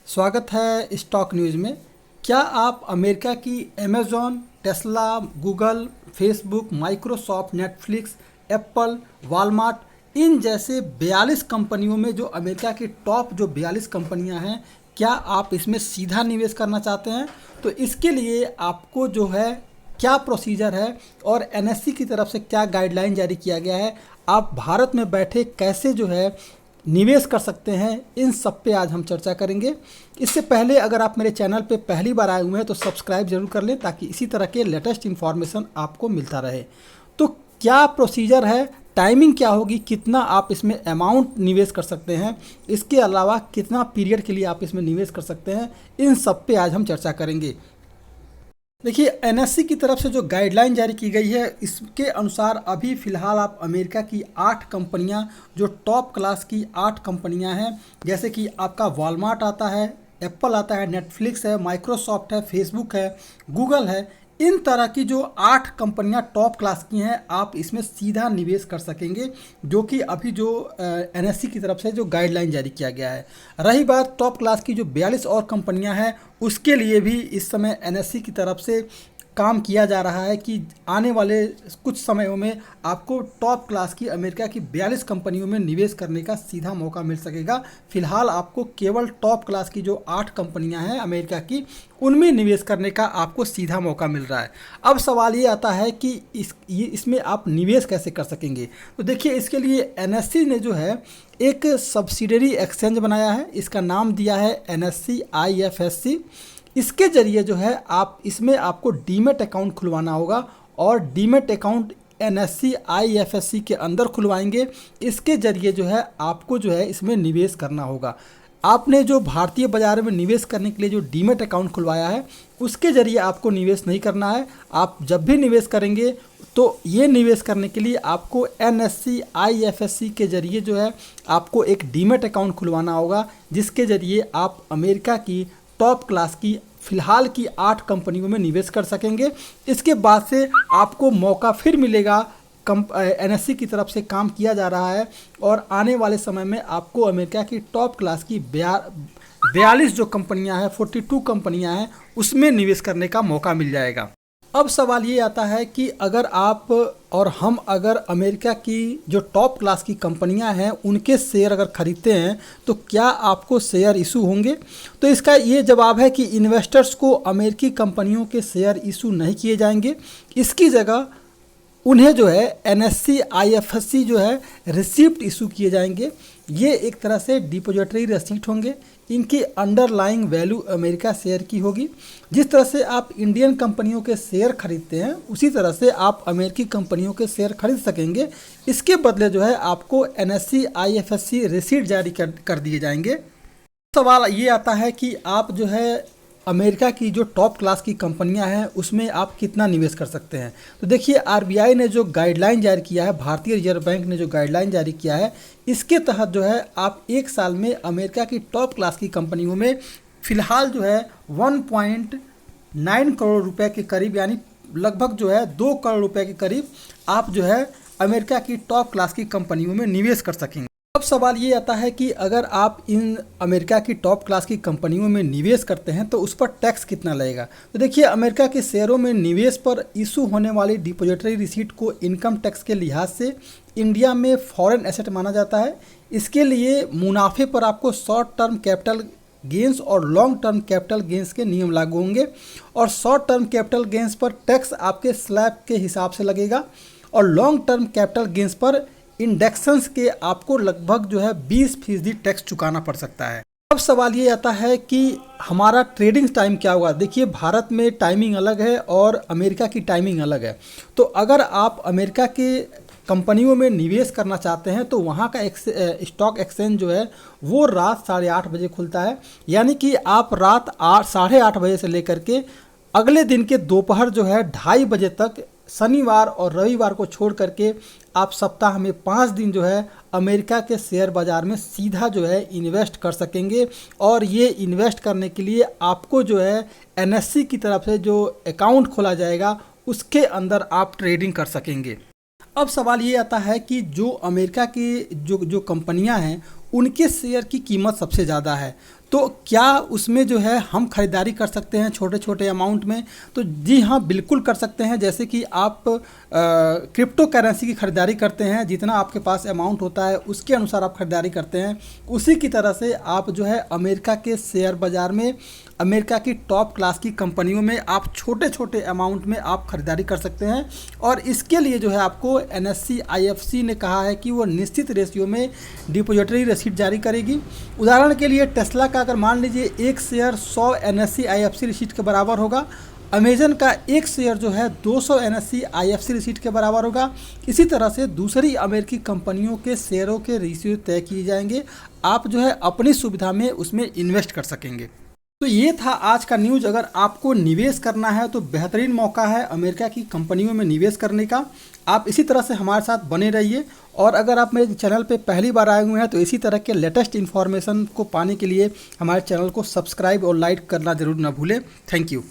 स्वागत है stock news में। क्या आप अमेरिका की Amazon, Tesla, Google, Facebook, Microsoft, Netflix, Apple, Walmart इन जैसे 42 कंपनियों में जो अमेरिका की टॉप जो 42 कंपनियां हैं, क्या आप इसमें सीधा निवेश करना चाहते हैं? तो इसके लिए आपको जो है क्या प्रोसीजर है और एनएससी की तरफ से क्या गाइडलाइन जारी किया गया है, आप भारत में बैठे कैसे जो है निवेश कर सकते हैं, इन सब पे आज हम चर्चा करेंगे। इससे पहले अगर आप मेरे चैनल पे पहली बार आए हुए हैं तो सब्सक्राइब जरूर कर लें ताकि इसी तरह के लेटेस्ट इन्फॉर्मेशन आपको मिलता रहे। तो क्या प्रोसीजर है, टाइमिंग क्या होगी, कितना आप इसमें अमाउंट निवेश कर सकते हैं, इसके अलावा कितना पीरियड के लिए आप इसमें निवेश कर सकते हैं, इन सब पे आज हम चर्चा करेंगे। देखिए, एनएससी की तरफ से जो गाइडलाइन जारी की गई है इसके अनुसार अभी फ़िलहाल आप अमेरिका की 8 कंपनियां जो टॉप क्लास की 8 कंपनियां हैं, जैसे कि आपका वॉलमार्ट आता है, एप्पल आता है, नेटफ्लिक्स है, माइक्रोसॉफ्ट है, फेसबुक है, गूगल है, इन तरह की जो 8 कंपनियां टॉप क्लास की हैं आप इसमें सीधा निवेश कर सकेंगे, जो कि अभी जो एनएससी की तरफ से जो गाइडलाइन जारी किया गया है। रही बात टॉप क्लास की जो 42 और कंपनियां हैं, उसके लिए भी इस समय एनएससी की तरफ से काम किया जा रहा है कि आने वाले कुछ समयों में आपको टॉप क्लास की अमेरिका की 42 कंपनियों में निवेश करने का सीधा मौका मिल सकेगा। फिलहाल आपको केवल टॉप क्लास की जो 8 कंपनियां हैं अमेरिका की, उनमें निवेश करने का आपको सीधा मौका मिल रहा है। अब सवाल ये आता है कि इसमें आप निवेश कैसे कर सकेंगे। तो देखिए, इसके लिए एनएससी ने जो है एक सब्सिडरी एक्सचेंज बनाया है, इसका नाम दिया है एनएससी आईएफएससी। इसके ज़रिए जो है आप इसमें आपको डीमेट अकाउंट खुलवाना होगा और डीमेट अकाउंट एनएससी आईएफएससी के अंदर खुलवाएंगे। इसके ज़रिए जो है आपको जो है इसमें निवेश करना होगा। आपने जो भारतीय बाज़ार में निवेश करने के लिए जो डीमेट अकाउंट खुलवाया है उसके ज़रिए आपको निवेश नहीं करना है। आप जब भी निवेश करेंगे तो ये निवेश करने के लिए आपको एनएससी आईएफएससी के ज़रिए जो है आपको एक डीमेट अकाउंट खुलवाना होगा, जिसके ज़रिए आप अमेरिका की टॉप क्लास की फ़िलहाल की 8 कंपनियों में निवेश कर सकेंगे। इसके बाद से आपको मौका फिर मिलेगा, एनएससी की तरफ से काम किया जा रहा है और आने वाले समय में आपको अमेरिका की टॉप क्लास की 42 जो कंपनियां हैं, 42 कंपनियां हैं, उसमें निवेश करने का मौका मिल जाएगा। अब सवाल ये आता है कि अगर आप और हम अगर अमेरिका की जो टॉप क्लास की कंपनियां हैं उनके शेयर अगर खरीदते हैं तो क्या आपको शेयर इशू होंगे? तो इसका ये जवाब है कि इन्वेस्टर्स को अमेरिकी कंपनियों के शेयर इशू नहीं किए जाएंगे। इसकी जगह उन्हें जो है एनएससी आईएफएससी जो है रिसिप्ट इशू किए जाएंगे। ये एक तरह से डिपॉजिटरी रसीट होंगे। इनकी अंडरलाइंग वैल्यू अमेरिका शेयर की होगी। जिस तरह से आप इंडियन कंपनियों के शेयर खरीदते हैं उसी तरह से आप अमेरिकी कंपनियों के शेयर खरीद सकेंगे। इसके बदले जो है आपको एनएससी आईएफएससी रिसीट जारी कर दिए जाएंगे। सवाल ये आता है कि आप जो है अमेरिका की जो टॉप क्लास की कंपनियां हैं उसमें आप कितना निवेश कर सकते हैं। तो देखिए, आरबीआई ने जो गाइडलाइन जारी किया है, भारतीय रिजर्व बैंक ने जो गाइडलाइन जारी किया है, इसके तहत जो है आप एक साल में अमेरिका की टॉप क्लास की कंपनियों में फ़िलहाल जो है 1.9 करोड़ रुपए के करीब, यानी लगभग जो है 2 करोड़ रुपए के करीब आप जो है अमेरिका की टॉप क्लास की कंपनियों में निवेश कर सकेंगे। अब सवाल ये आता है कि अगर आप इन अमेरिका की टॉप क्लास की कंपनियों में निवेश करते हैं तो उस पर टैक्स कितना लगेगा। तो देखिए, अमेरिका के शेयरों में निवेश पर इशू होने वाली डिपॉजिटरी रिसीट को इनकम टैक्स के लिहाज से इंडिया में फॉरेन एसेट माना जाता है। इसके लिए मुनाफे पर आपको शॉर्ट टर्म कैपिटल गेंस और लॉन्ग टर्म कैपिटल गेंस के नियम लागू होंगे और शॉर्ट टर्म कैपिटल गेंस पर टैक्स आपके स्लैब के हिसाब से लगेगा और लॉन्ग टर्म कैपिटल गेंस पर इंडेक्शंस के आपको लगभग जो है 20% टैक्स चुकाना पड़ सकता है। अब सवाल ये आता है कि हमारा ट्रेडिंग टाइम क्या होगा। देखिए, भारत में टाइमिंग अलग है और अमेरिका की टाइमिंग अलग है। तो अगर आप अमेरिका के कंपनियों में निवेश करना चाहते हैं तो वहाँ का स्टॉक एक्सचेंज जो है वो रात 8:30 बजे खुलता है, यानी कि आप रात 8:30 बजे से लेकर के अगले दिन के दोपहर जो है 2:30 बजे तक, शनिवार और रविवार को छोड़ करके आप सप्ताह में 5 दिन जो है अमेरिका के शेयर बाज़ार में सीधा जो है इन्वेस्ट कर सकेंगे। और ये इन्वेस्ट करने के लिए आपको जो है एनएससी की तरफ से जो अकाउंट खोला जाएगा उसके अंदर आप ट्रेडिंग कर सकेंगे। अब सवाल ये आता है कि जो अमेरिका की जो कंपनियां हैं उनके शेयर की कीमत सबसे ज़्यादा है। तो क्या उसमें जो है हम खरीदारी कर सकते हैं छोटे छोटे अमाउंट में? तो जी हाँ, बिल्कुल कर सकते हैं। जैसे कि आप क्रिप्टो करेंसी की खरीदारी करते हैं, जितना आपके पास अमाउंट होता है उसके अनुसार आप खरीदारी करते हैं, उसी की तरह से आप जो है अमेरिका के शेयर बाज़ार में, अमेरिका की टॉप क्लास की कंपनियों में आप छोटे छोटे अमाउंट में आप खरीदारी कर सकते हैं। और इसके लिए जो है आपको एनएससी आईएफसी ने कहा है कि वो निश्चित रेशियो में डिपॉजिटरी रसीद जारी करेगी। उदाहरण के लिए टेस्ला का अगर मान लीजिए एक शेयर 100 एनएससी आईएफसी रसीद के बराबर होगा, अमेजन का एक शेयर जो है 200 एनएससी आईएफसी रसीद के बराबर होगा। इसी तरह से दूसरी अमेरिकी कंपनियों के शेयरों के रेशियो तय किए जाएंगे, आप जो है अपनी सुविधा में उसमें इन्वेस्ट कर सकेंगे। तो ये था आज का न्यूज़। अगर आपको निवेश करना है तो बेहतरीन मौका है अमेरिका की कंपनियों में निवेश करने का। आप इसी तरह से हमारे साथ बने रहिए, और अगर आप मेरे चैनल पे पहली बार आए हुए हैं तो इसी तरह के लेटेस्ट इन्फॉर्मेशन को पाने के लिए हमारे चैनल को सब्सक्राइब और लाइक करना ज़रूर ना भूलें। Thank you.